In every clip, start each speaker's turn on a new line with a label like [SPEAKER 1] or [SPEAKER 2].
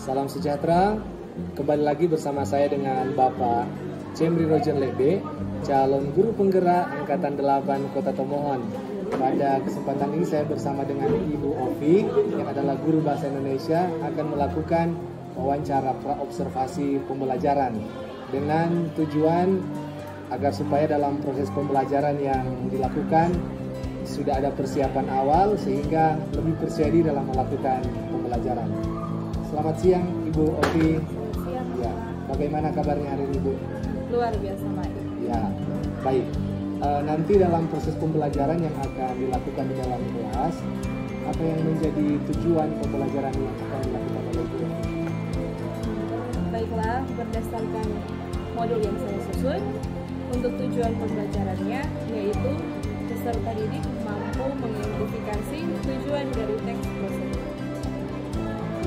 [SPEAKER 1] Salam sejahtera, kembali lagi bersama saya dengan Bapak Cemri Rojan Lebe, calon guru penggerak Angkatan 8 Kota Tomohon. Pada kesempatan ini saya bersama dengan Ibu Ovi yang adalah guru bahasa Indonesia akan melakukan wawancara pra-observasi pembelajaran dengan tujuan agar supaya dalam proses pembelajaran yang dilakukan sudah ada persiapan awal sehingga lebih persiadi dalam melakukan pembelajaran. Selamat siang Ibu Ovi.
[SPEAKER 2] Siang.
[SPEAKER 1] Ya, bagaimana kabarnya hari ini, Bu?
[SPEAKER 2] Luar biasa baik.
[SPEAKER 1] Ya, baik. Nanti dalam proses pembelajaran yang akan dilakukan di dalam kelas, apa yang menjadi tujuan pembelajaran yang akan dilakukan oleh Ibu?
[SPEAKER 2] Baiklah, berdasarkan modul yang saya susun, untuk tujuan pembelajarannya yaitu peserta didik mampu mengidentifikasi tujuan dari teks prosedur.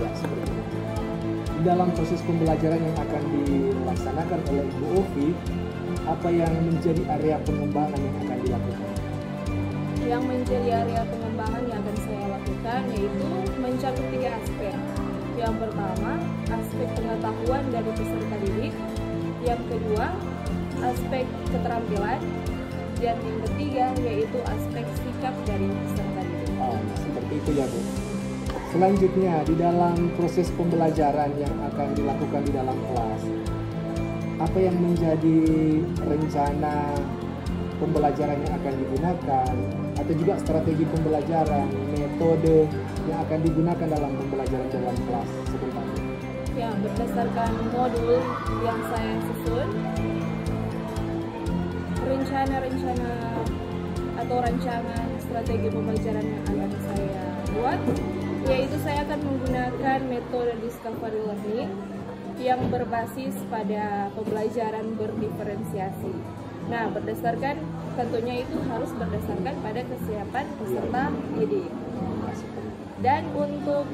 [SPEAKER 1] Ya, seperti itu. Di dalam proses pembelajaran yang akan dilaksanakan oleh Ibu Ovi, apa yang menjadi area pengembangan yang akan dilakukan?
[SPEAKER 2] Yang menjadi area pengembangan yang akan saya lakukan yaitu mencakup 3 aspek. Yang pertama, aspek pengetahuan dari peserta didik. Yang kedua, aspek keterampilan. Dan yang ketiga, yaitu aspek sikap dari peserta didik.
[SPEAKER 1] Oh, seperti itu ya, Bu. Selanjutnya, di dalam proses pembelajaran yang akan dilakukan di dalam kelas, apa yang menjadi rencana pembelajaran yang akan digunakan, atau juga strategi pembelajaran, metode yang akan digunakan dalam pembelajaran dalam kelas sebenarnya?
[SPEAKER 2] Ya, berdasarkan modul yang saya susun, rencana-rencana atau rancangan strategi pembelajaran yang akan saya buat, yaitu saya akan menggunakan metode discovery learning yang berbasis pada pembelajaran berdiferensiasi. Nah, tentunya itu harus berdasarkan pada kesiapan peserta didik. Dan untuk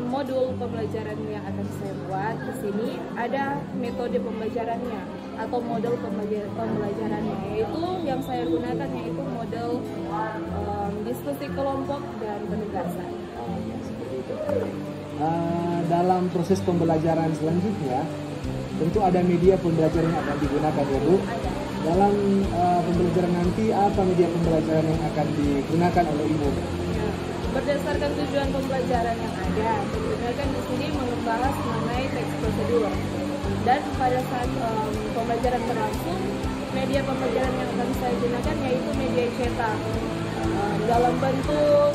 [SPEAKER 2] modul pembelajaran yang akan saya buat di sini ada metode pembelajarannya atau model pembelajarannya, yaitu yang saya gunakan yaitu model diskusi kelompok dan penugasan.
[SPEAKER 1] Dalam proses pembelajaran selanjutnya, tentu ada media pembelajaran yang akan digunakan ya, Bu. Dalam pembelajaran nanti, apa media pembelajaran yang akan digunakan oleh Ibu?
[SPEAKER 2] Berdasarkan tujuan pembelajaran yang ada, tentunya kan di sini membahas mengenai teks prosedur. Dan pada saat pembelajaran berlangsung, media pembelajaran yang akan saya gunakan yaitu media cetak dalam bentuk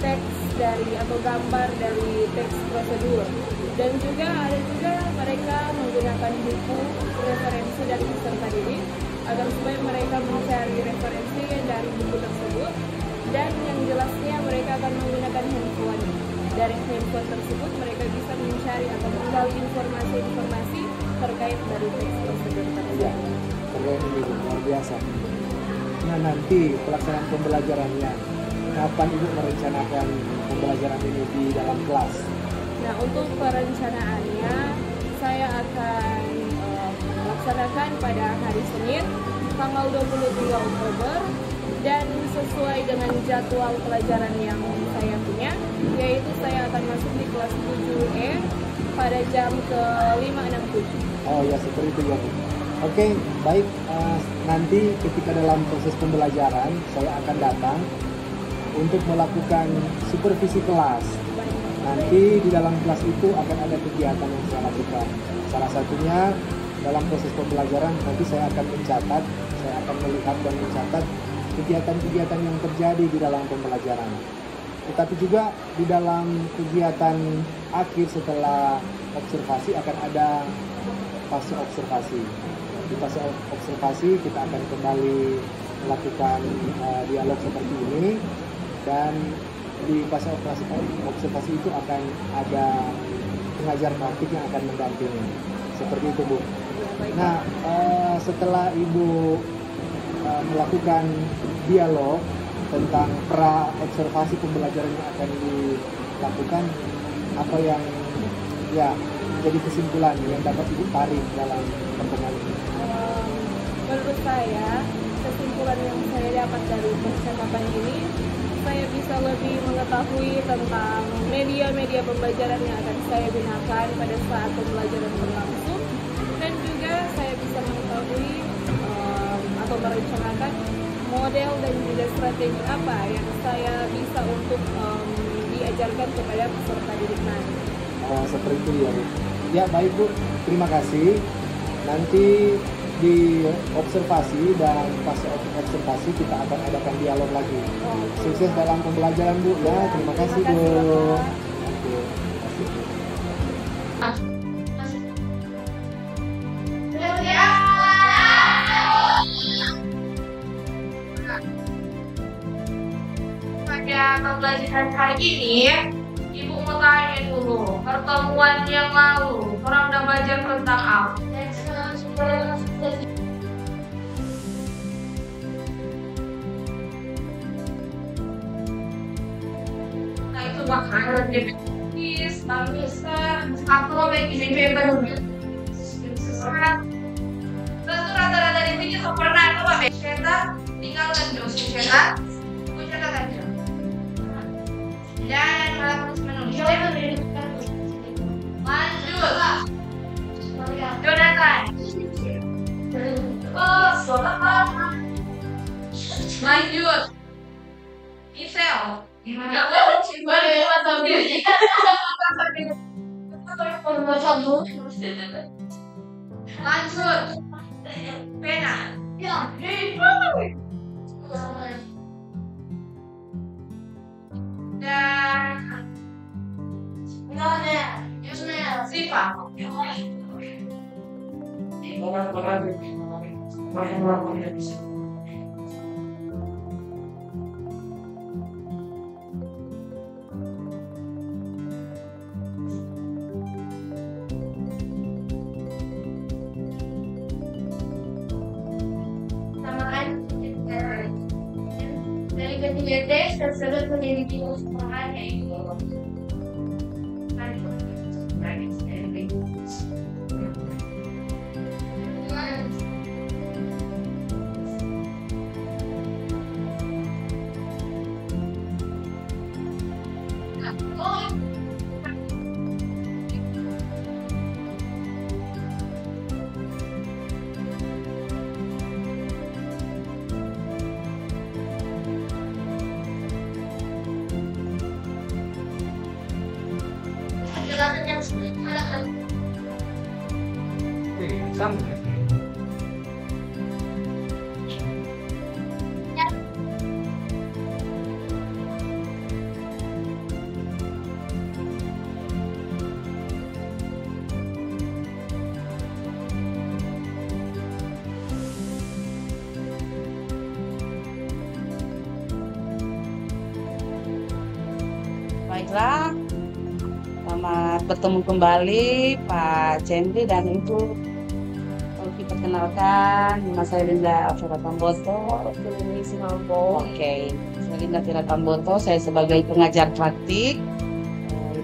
[SPEAKER 2] teks atau gambar dari teks prosedur. Dan juga ada mereka menggunakan buku referensi dari peserta didik agar supaya mereka mencari referensi dari buku tersebut. Dan yang jelasnya mereka akan menggunakan handphone. Dari handphone tersebut mereka bisa mencari atau menggali informasi terkait dari teks prosedur tersebut.
[SPEAKER 1] Ya, keren ini, luar biasa. Nah, nanti pelaksanaan pembelajarannya, kapan Ibu merencanakan pembelajaran ini di dalam kelas?
[SPEAKER 2] Nah, untuk perencanaannya saya akan melaksanakan pada hari Senin tanggal 23 Oktober dan sesuai dengan jadwal pelajaran yang saya punya, yaitu saya akan masuk di kelas 7E pada jam ke 5.67.
[SPEAKER 1] Oh ya, seperti itu ya, Bu. Oke, baik. Nanti ketika dalam proses pembelajaran saya akan datang untuk melakukan supervisi kelas. Nanti di dalam kelas itu akan ada kegiatan yang saya lakukan. Salah satunya dalam proses pembelajaran nanti saya akan mencatat, saya akan melihat dan mencatat kegiatan-kegiatan yang terjadi di dalam pembelajaran. Tetapi juga di dalam kegiatan akhir setelah observasi akan ada fase observasi. Di fase observasi kita akan kembali melakukan dialog seperti ini, dan di fase observasi itu akan ada pengajar praktik yang akan mendampingi. Seperti itu, Bu. Nah, setelah Ibu melakukan dialog tentang pra-observasi pembelajaran yang akan dilakukan, apa yang jadi kesimpulan yang dapat Ibu tarik dalam pertemuan ini?
[SPEAKER 2] Menurut saya, kesimpulan yang saya dapat dari percakapan ini, saya bisa lebih mengetahui tentang media-media pembelajaran yang akan saya gunakan pada saat pembelajaran berlangsung, dan juga saya bisa mengetahui atau merencanakan model dan juga strategi apa yang saya bisa untuk diajarkan kepada peserta didik nanti.
[SPEAKER 1] Seperti itu ya Bu. Ya baik Bu, terima kasih. Nanti di observasi dan pas observasi kita akan adakan dialog lagi. Sukses dalam pembelajaran Bu ya. Terima kasih Bu. Oke, terima kasih Bu.
[SPEAKER 3] Pada pembelajaran hari ini, Ibu mau tanya dulu, pertemuan yang lalu, orang udah belajar tentang apa? Nah itu makanan jenis, bangsa, atau bikin paper, terus rata-rata di sini pernah itu Pak Beta, tinggal lanjut cerita, cerita aja. Dan harus menulis. Lanjut. Jonathan. Lanjut. Isel. Lanjut. Pena. Dan Siva. Samaan dari ketiga tes tersebut memiliki keseluruhan yaitu
[SPEAKER 4] Baiklah, selamat bertemu kembali Pak Cendri dan Ibu. Perkenalkan, nama saya Linda Alfira Tamboto. Oke, saya Linda Alfira Tamboto. Saya sebagai pengajar praktik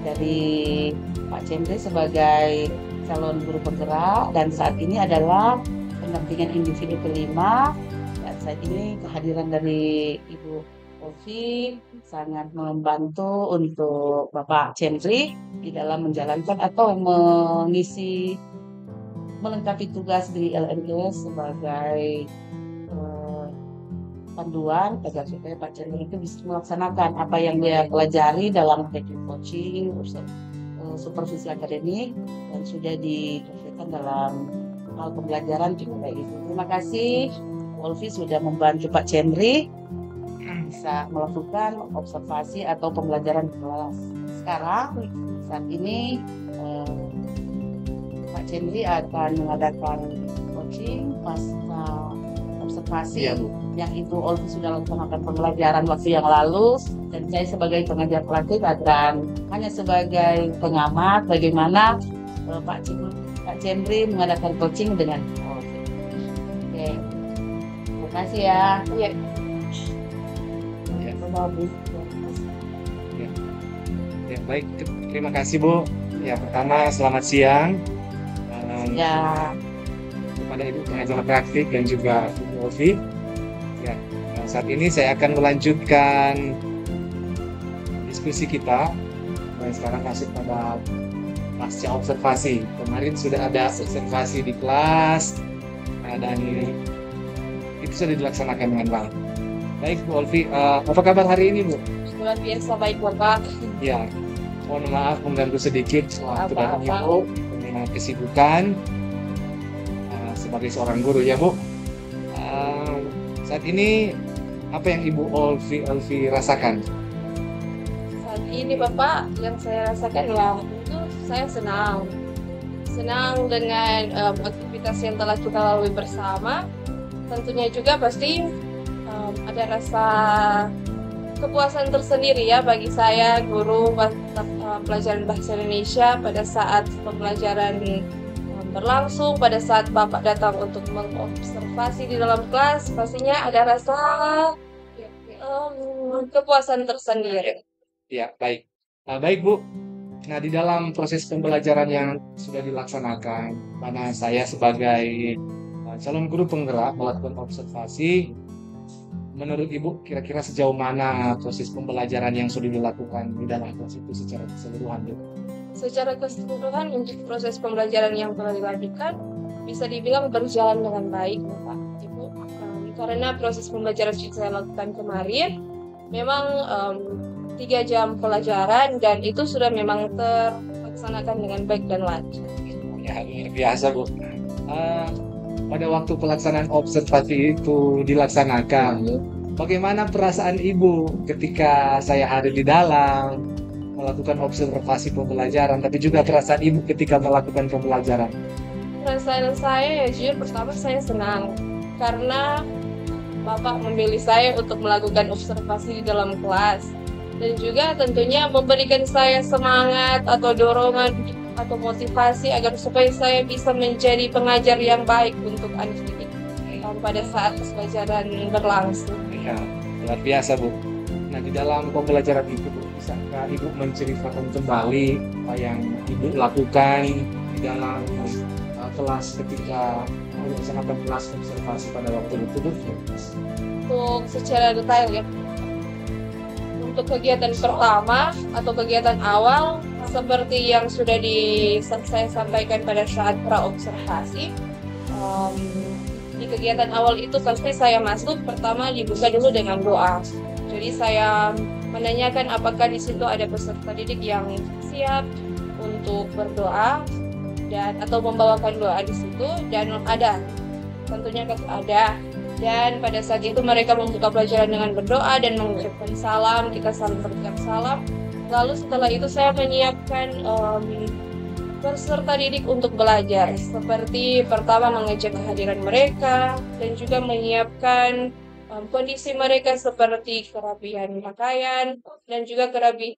[SPEAKER 4] dari Pak Cendri sebagai calon guru penggerak, dan saat ini adalah pendampingan individu kelima. Dan saat ini kehadiran dari Ibu Ovi sangat membantu untuk Bapak Cendri di dalam menjalankan atau mengisi melengkapi tugas di LNGS sebagai panduan agar supaya Pak Cendri itu bisa melaksanakan apa yang dia pelajari dalam teknik coaching, supervisi akademik, dan sudah dipraktikkan dalam hal pembelajaran juga itu. Terima kasih Wolfi sudah membantu Pak Cendri bisa melakukan observasi atau pembelajaran di kelas. Sekarang saat ini Pak Cendri akan mengadakan coaching pasca observasi yang itu Olvi sudah laksanakan pembelajaran waktu yang lalu, dan saya sebagai pengajar praktik akan hanya sebagai pengamat bagaimana Pak Cendri mengadakan coaching dengan Olvi. Oke, terima kasih ya. Ya.
[SPEAKER 1] Ya, baik, terima kasih Bu. Ya, pertama selamat siang.
[SPEAKER 4] Ya.
[SPEAKER 1] Kepada Ibu pengajar praktik dan juga Ibu Ovi. Ya, saat ini saya akan melanjutkan diskusi kita. Mulai sekarang masuk pada pasca observasi. Kemarin sudah ada observasi di kelas, dan itu sudah dilaksanakan dengan baik. Baik Bu Olvi, apa kabar hari ini Bu?
[SPEAKER 2] Luar biasa baik Bapak.
[SPEAKER 1] Ya, mohon maaf mengganggu sedikit waktu dan
[SPEAKER 2] Apa-apa.
[SPEAKER 1] Ibu dengan kesibukan sebagai seorang guru ya Bu. Saat ini apa yang Ibu Olvi rasakan?
[SPEAKER 2] Saat ini Bapak yang saya rasakan ya itu saya senang dengan aktivitas yang telah kita lalui bersama. Tentunya juga pasti ada rasa kepuasan tersendiri ya bagi saya guru pelajaran bahasa Indonesia pada saat pembelajaran berlangsung, pada saat Bapak datang untuk mengobservasi di dalam kelas, pastinya ada rasa kepuasan tersendiri.
[SPEAKER 1] Ya, baik. Baik Bu. Nah, di dalam proses pembelajaran yang sudah dilaksanakan, mana saya sebagai calon guru penggerak melakukan observasi, menurut Ibu kira-kira sejauh mana proses pembelajaran yang sudah dilakukan di dalam kelas itu secara keseluruhan Bu?
[SPEAKER 2] Secara keseluruhan untuk proses pembelajaran yang telah dilakukan bisa dibilang berjalan dengan baik Bapak Ibu, karena proses pembelajaran yang saya lakukan kemarin memang 3 jam pelajaran dan itu sudah memang terlaksanakan dengan baik dan lancar.
[SPEAKER 1] Ya, luar biasa Bu. Pada waktu pelaksanaan observasi itu dilaksanakan, bagaimana perasaan Ibu ketika saya hadir di dalam melakukan observasi pembelajaran, tapi juga perasaan Ibu ketika melakukan pembelajaran?
[SPEAKER 2] Perasaan saya ya jujur pertama saya senang karena Bapak memilih saya untuk melakukan observasi di dalam kelas dan juga tentunya memberikan saya semangat atau dorongan atau motivasi agar supaya saya bisa menjadi pengajar yang baik untuk anak didik pada saat pembelajaran berlangsung.
[SPEAKER 1] Ya, luar biasa Bu. Nah, di dalam pembelajaran itu Bu, bisakah Ibu menceritakan kembali apa yang Ibu lakukan di dalam kelas ketika melaksanakan kelas observasi pada waktu itu Bu?
[SPEAKER 2] Untuk secara detail ya, untuk kegiatan pertama atau kegiatan awal seperti yang sudah saya sampaikan pada saat pra-observasi, di kegiatan awal itu pasti saya masuk pertama dibuka dulu dengan doa. Jadi saya menanyakan apakah di situ ada peserta didik yang siap untuk berdoa dan atau membawakan doa di situ, dan ada, tentunya ada. Dan pada saat itu mereka membuka pelajaran dengan berdoa dan mengucapkan salam, kita saling berikan salam. Lalu setelah itu saya menyiapkan peserta didik untuk belajar. Seperti pertama mengecek kehadiran mereka dan juga menyiapkan kondisi mereka seperti kerapihan pakaian dan juga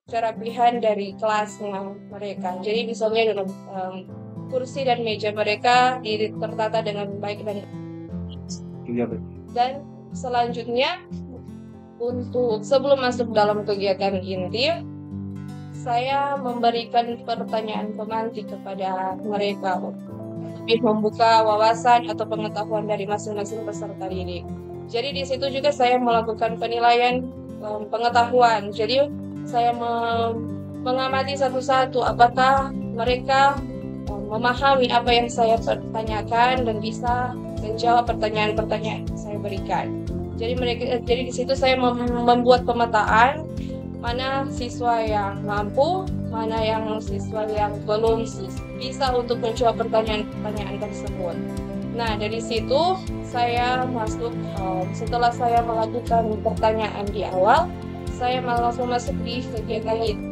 [SPEAKER 2] kerapihan dari kelasnya mereka. Jadi misalnya dalam kursi dan meja mereka tertata dengan baik dan selanjutnya untuk sebelum masuk dalam kegiatan inti, saya memberikan pertanyaan pemantik kepada mereka lebih membuka wawasan atau pengetahuan dari masing-masing peserta didik. Jadi di situ juga saya melakukan penilaian pengetahuan. Jadi saya mengamati satu-satu apakah mereka memahami apa yang saya pertanyakan dan bisa menjawab pertanyaan-pertanyaan yang saya berikan. Jadi di situ saya membuat pemetaan mana siswa yang mampu, mana yang siswa yang belum bisa untuk menjawab pertanyaan-pertanyaan tersebut. Nah, dari situ saya masuk, setelah saya melakukan pertanyaan di awal, saya langsung masuk di kegiatan inti.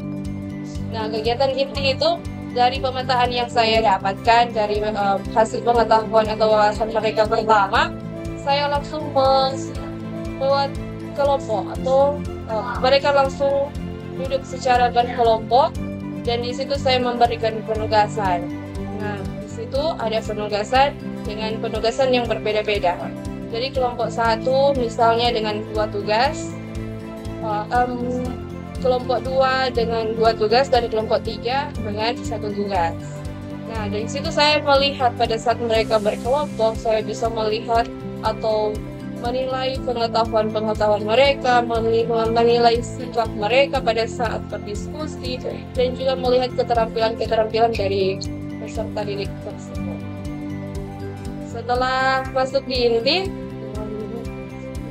[SPEAKER 2] Nah, kegiatan inti itu dari pemetaan yang saya dapatkan dari hasil pengetahuan atau wawasan mereka pertama, saya langsung membuat kelompok atau mereka langsung duduk secara berkelompok dan di situ saya memberikan penugasan. Nah, di situ ada penugasan dengan penugasan yang berbeda-beda. Jadi kelompok 1 misalnya dengan 2 tugas, kelompok 2 dengan 2 tugas, dan kelompok 3 dengan 1 tugas. Nah, dari situ saya melihat pada saat mereka berkelompok, saya bisa melihat atau menilai pengetahuan mereka, menilai sikap mereka pada saat berdiskusi, dan juga melihat keterampilan dari peserta didik tersebut. Setelah masuk di inti,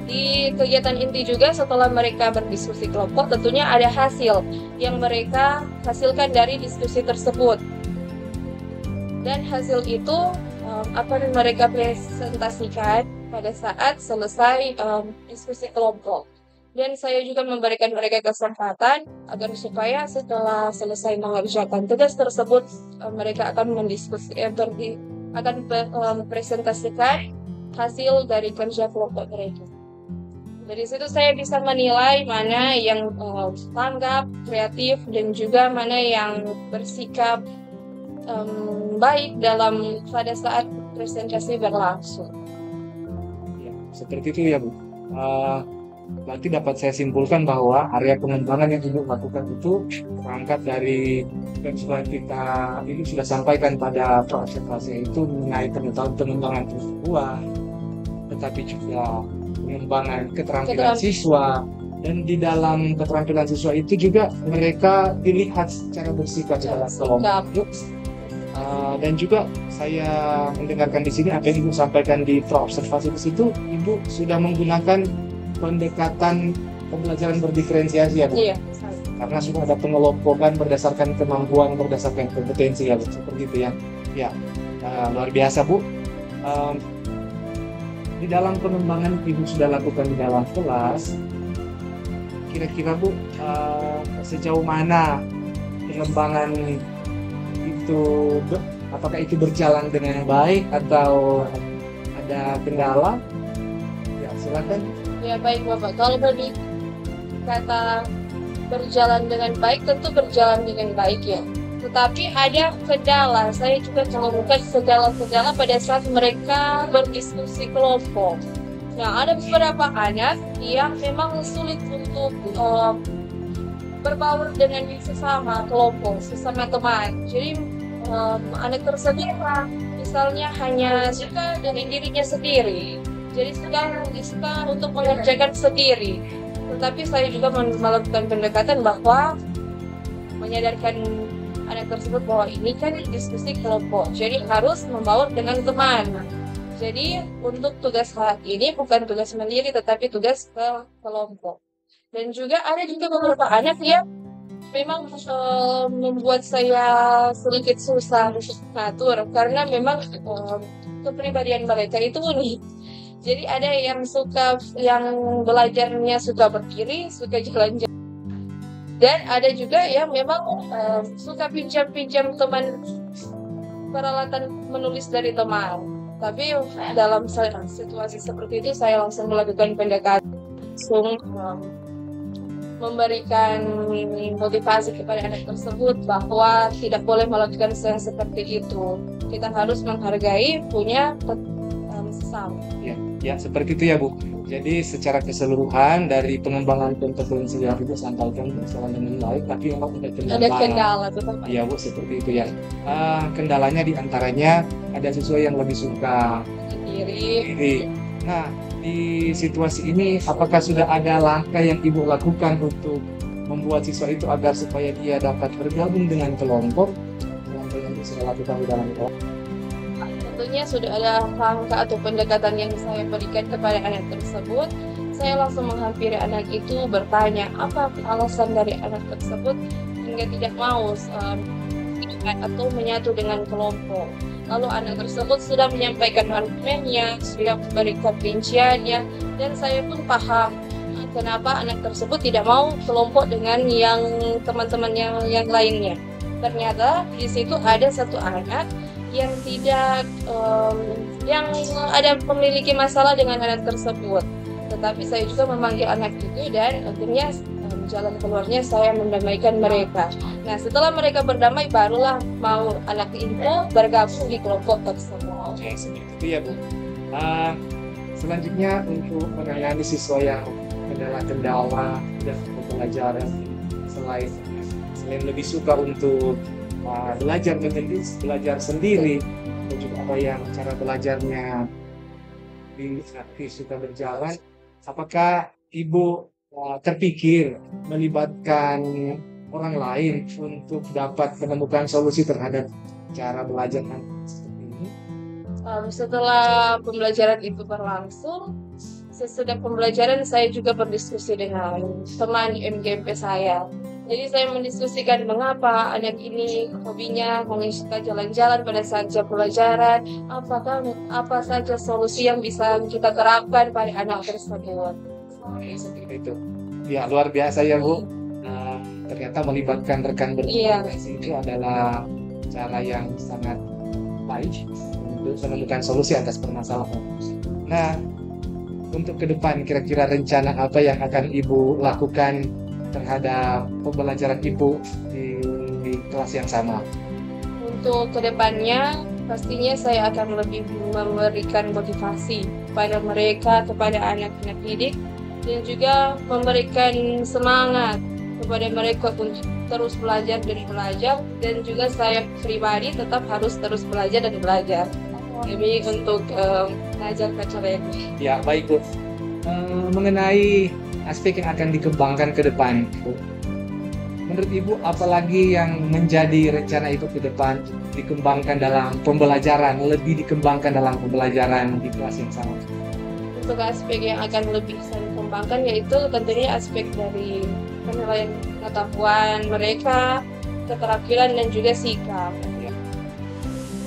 [SPEAKER 2] di kegiatan inti juga setelah mereka berdiskusi kelompok, tentunya ada hasil yang mereka hasilkan dari diskusi tersebut. Dan hasil itu akan mereka presentasikan pada saat selesai diskusi kelompok. Dan saya juga memberikan mereka kesempatan agar supaya setelah selesai mengerjakan tugas tersebut, mereka akan presentasikan hasil dari kerja kelompok mereka. Dari situ saya bisa menilai mana yang tanggap, kreatif, dan juga mana yang bersikap baik pada saat presentasi berlangsung.
[SPEAKER 1] Ya, seperti itu ya Bu. Berarti dapat saya simpulkan bahwa area pengembangan yang Ibu lakukan itu berangkat dari yang sudah kita ini sudah sampaikan pada observasi itu mengenai pengembangan siswa, tetapi juga pengembangan keterampilan siswa, dan di dalam keterampilan siswa itu juga mereka dilihat secara bersikap dalam kelompok. Dan juga saya mendengarkan di sini apa yang Ibu sampaikan di observasi di situ, Ibu sudah menggunakan pendekatan pembelajaran berdiferensiasi ya Bu?
[SPEAKER 2] Iya.
[SPEAKER 1] Karena sudah ada pengelompokan berdasarkan kemampuan, berdasarkan kompetensi ya Bu, seperti itu ya. Ya, luar biasa Bu. Di dalam pengembangan Ibu sudah lakukan di dalam kelas, kira-kira Bu, sejauh mana pengembangan itu, apakah itu berjalan dengan baik atau ada kendala? Ya, silakan.
[SPEAKER 2] Ya baik Bapak, kalau kata berjalan dengan baik, tentu berjalan dengan baik ya. Tetapi ada kendala, saya juga menemukan kendala pada saat mereka berdiskusi kelompok. Nah, ada beberapa anak yang memang sulit untuk berbaur dengan sesama kelompok, sesama teman. Jadi anak tersebut misalnya hanya suka dengan dirinya sendiri. Jadi suka untuk mengerjakan sendiri. Tetapi saya juga melakukan pendekatan bahwa menyadarkan anak tersebut bahwa ini kan diskusi kelompok, jadi harus membaur dengan teman. Jadi untuk tugas saat ini bukan tugas sendiri, tetapi tugas ke kelompok. Dan juga ada beberapa anak yang memang membuat saya sedikit susah untuk mengatur, karena memang kepribadian mereka itu unik. Jadi ada yang belajarnya suka berdiri, suka jalan-jalan. Dan ada juga yang memang suka pinjam-pinjam peralatan menulis dari teman. Tapi dalam situasi seperti itu saya langsung melakukan pendekatan, langsung memberikan motivasi kepada anak tersebut bahwa tidak boleh melakukan yang seperti itu. Kita harus menghargai punya sesama.
[SPEAKER 1] Ya, seperti itu ya Bu. Jadi secara keseluruhan dari pengembangan kompetensi yang Ibu sampaikan berjalan dengan baik, tapi memang ada
[SPEAKER 2] kendala tetap.
[SPEAKER 1] Iya Bu, seperti itu ya. Kendalanya diantaranya ada siswa yang lebih suka diri. Nah, di situasi ini apakah sudah ada langkah yang Ibu lakukan untuk membuat siswa itu agar supaya dia dapat bergabung dengan kelompok? Langkah yang sudah lakukan di dalam kelompok?
[SPEAKER 2] Tentunya sudah ada langkah atau pendekatan yang saya berikan kepada anak tersebut. Saya langsung menghampiri anak itu, bertanya apa alasan dari anak tersebut hingga tidak mau atau menyatu dengan kelompok. Lalu anak tersebut sudah menyampaikan argumennya, sudah memberikan rinciannya, dan saya pun paham kenapa anak tersebut tidak mau kelompok dengan yang teman-temannya yang lainnya. Ternyata di situ ada satu anak yang ada memiliki masalah dengan anak tersebut. Tetapi saya juga memanggil anak itu, dan akhirnya jalan keluarnya saya mendamaikan mereka. Nah, setelah mereka berdamai, barulah mau anak itu bergabung di kelompok tersebut.
[SPEAKER 1] Oke, seperti itu ya Bu. Selanjutnya untuk menangani siswa yang kendala dan pembelajaran, selain lebih suka untuk belajar sendiri, dan juga apa yang cara belajarnya di aktif sudah berjalan, apakah Ibu terpikir melibatkan orang lain untuk dapat menemukan solusi terhadap cara belajar seperti ini?
[SPEAKER 2] Setelah pembelajaran itu berlangsung, sesudah pembelajaran saya juga berdiskusi dengan teman MGMP saya. Jadi saya mendiskusikan mengapa anak ini hobinya suka jalan-jalan pada saat jam pelajaran, apa saja solusi yang bisa kita terapkan pada anak tersebut.
[SPEAKER 1] Seperti itu. Ya, luar biasa ya Bu. Ternyata melibatkan rekan berprofesi itu adalah cara yang sangat baik untuk menemukan solusi atas permasalahan. Nah, untuk ke depan kira-kira rencana apa yang akan Ibu lakukan terhadap pembelajaran Ibu di kelas yang sama?
[SPEAKER 2] Untuk kedepannya, pastinya saya akan lebih memberikan motivasi kepada mereka, kepada anak-anak didik, dan juga memberikan semangat kepada mereka untuk terus belajar dan belajar, dan juga saya pribadi tetap harus terus belajar dan belajar demi untuk mengajar mereka.
[SPEAKER 1] Ya, baik Bu. Mengenai aspek yang akan dikembangkan ke depan, Bu, menurut Ibu apalagi yang menjadi rencana Ibu ke depan dikembangkan dalam pembelajaran, lebih dikembangkan dalam pembelajaran di kelas yang sama?
[SPEAKER 2] Untuk aspek yang akan lebih saya kembangkan yaitu tentunya aspek dari penilaian pengetahuan mereka, keterampilan dan juga sikap.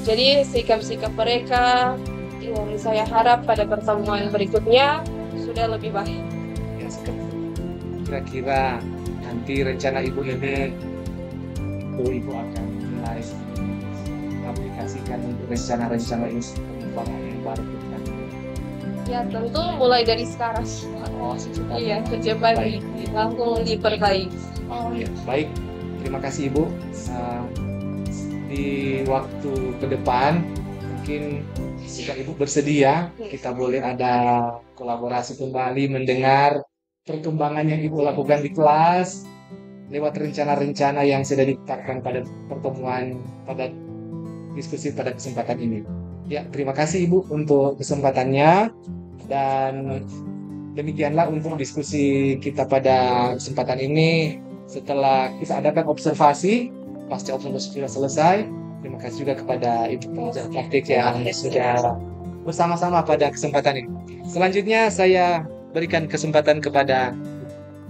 [SPEAKER 2] Jadi sikap-sikap mereka yang saya harap pada pertemuan berikutnya sudah lebih baik.
[SPEAKER 1] Ya, kira-kira nanti rencana Ibu ini Ibu akan mulai aplikasikan untuk rencana-rencana ini pengembangan yang baru kan?
[SPEAKER 2] Ya tentu mulai dari sekarang. Iya, kecepatan langsung diperbaiki.
[SPEAKER 1] Ya, baik, terima kasih Ibu. Di waktu ke depan mungkin jika Ibu bersedia kita boleh ada kolaborasi kembali mendengar perkembangan yang Ibu lakukan di kelas lewat rencana-rencana yang sudah ditetapkan pada pertemuan pada diskusi pada kesempatan ini. Ya, terima kasih Ibu untuk kesempatannya, dan demikianlah untuk diskusi kita pada kesempatan ini. Setelah kita adakan observasi, pasca observasi sudah selesai, terima kasih juga kepada Ibu pengajar praktik yang sudah bersama-sama pada kesempatan ini. Selanjutnya saya berikan kesempatan kepada,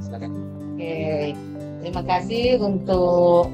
[SPEAKER 1] silakan.
[SPEAKER 4] Oke, terima kasih untuk